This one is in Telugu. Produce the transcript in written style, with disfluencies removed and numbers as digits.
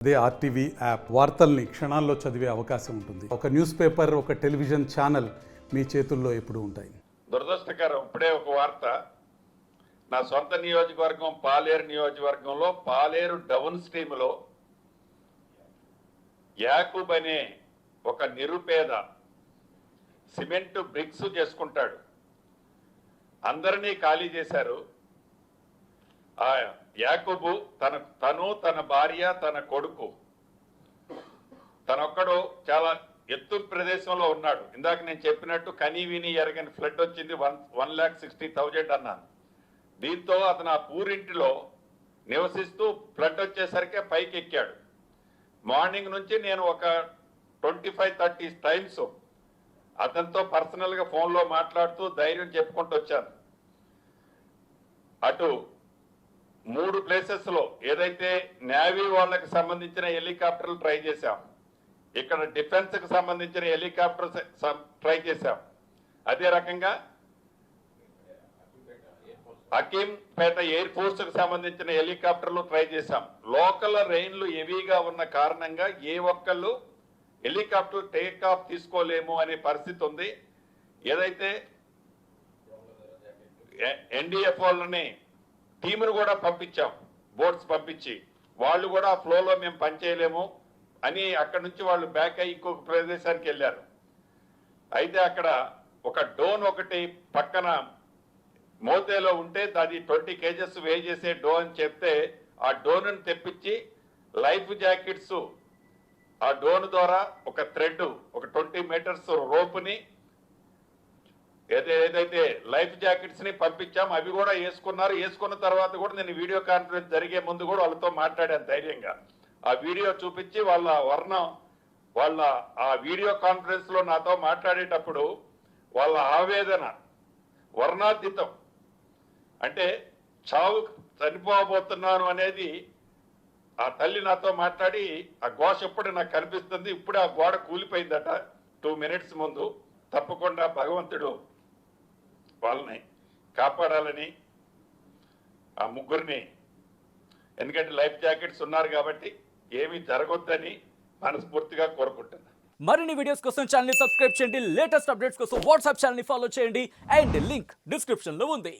అదే ఆర్టీవీ యాప్ వార్తల్ని క్షణాల్లో చదివే అవకాశం ఉంటుంది. ఒక న్యూస్ పేపర్, ఒక టెలివిజన్ ఛానల్ మీ చేతుల్లో ఎప్పుడూ ఉంటాయి. దురదృష్టకరం. ఇప్పుడే ఒక వార్త, నా సొంత నియోజకవర్గం పాలేరు నియోజకవర్గంలో పాలేరు డౌన్ స్ట్రీమ్లో యాకూబ్ అనే ఒక నిరుపేద సిమెంట్ బ్రిక్స్ చేసుకుంటాడు. అందరినీ ఖాళీ చేశారు. ఆ యాకూబు తన భార్య, తన కొడుకు, తనొక్కడు చాలా ఎత్తు ప్రదేశంలో ఉన్నాడు. ఇందాక నేను చెప్పినట్టు కనీ విని ఎరగని ఫ్లడ్ వచ్చింది. 1,60,000 అన్నాను. దీంతో అతను ఆ పూరింటిలో నివసిస్తూ ఫ్లడ్ వచ్చేసరికి పైకి ఎక్కాడు. మార్నింగ్ నుంచి నేను ఒక 25-30 టైమ్స్ అతనితో పర్సనల్గా ఫోన్లో మాట్లాడుతూ ధైర్యం చెప్పుకుంటూ వచ్చాను. అటు 3 ప్లేసెస్లో ఏదైతే నేవీ వాళ్ళకి సంబంధించిన హెలికాప్టర్లు ట్రై చేశాం, ఇక్కడ డిఫెన్స్కి సంబంధించిన హెలికాప్టర్ ట్రై చేశాం, అదే రకంగా హకీంపేట ఎయిర్ ఫోర్స్కి సంబంధించిన హెలికాప్టర్లు ట్రై చేశాం. లోకల్ రెయిన్లు హెవీగా ఉన్న కారణంగా ఏ ఒక్కళ్ళు హెలికాప్టర్ టేక్ ఆఫ్ తీసుకోలేము అనే పరిస్థితి ఉంది. ఏదైతే ఎన్డీఎఫ్ వాళ్ళని టీమును కూడా పంపించాం, బోట్స్ పంపించి, వాళ్ళు కూడా ఆ ఫ్లోలో మేము పనిచేయలేము అని అక్కడి నుంచి వాళ్ళు బ్యాక్ అయ్యి ఇంకొక ప్రదేశానికి వెళ్ళారు. అయితే అక్కడ ఒక డోన్ ఒకటి పక్కన మోతేలో ఉంటే అది 20 kgs వే చేసే డోన్ అని చెప్తే ఆ డోను తెప్పించి లైఫ్ జాకెట్స్ ఆ డోన్ ద్వారా ఒక థ్రెడ్, ఒక 20 meters రోపుని, ఏదైతే లైఫ్ జాకెట్స్ ని పంపించాం, అవి కూడా వేసుకున్నారు. వేసుకున్న తర్వాత కూడా నేను వీడియో కాన్ఫరెన్స్ జరిగే ముందు కూడా వాళ్ళతో మాట్లాడాను ధైర్యంగా. ఆ వీడియో చూపించి వాళ్ళ ఆ వీడియో కాన్ఫరెన్స్ లో నాతో మాట్లాడేటప్పుడు వాళ్ళ ఆవేదన వర్ణాతీతం. అంటే చనిపోబోతున్నాను అనేది ఆ తల్లి నాతో మాట్లాడి ఆ ఘోష ఎప్పుడు నాకు కనిపిస్తుంది. ఇప్పుడే ఆ గోడ కూలిపోయిందట 2 minutes ముందు. తప్పకుండా భగవంతుడు వాళ్ళని కాపాడాలని ఆ ముగ్గురిని, ఎందుకంటే లైఫ్ జాకెట్స్ ఉన్నారు కాబట్టి ఏమీ జరగొద్దని మనస్ఫూర్తిగా కోరుకుంటున్నాను. మరిన్ని వీడియోస్ కోసం ఛానల్ ని సబ్స్క్రైబ్ చేయండి. లేటెస్ట్ అప్డేట్స్ కోసం వాట్సాప్ ఛానల్ ని ఫాలో చేయండి. అండ్ లింక్ డిస్క్రిప్షన్ లో ఉంది.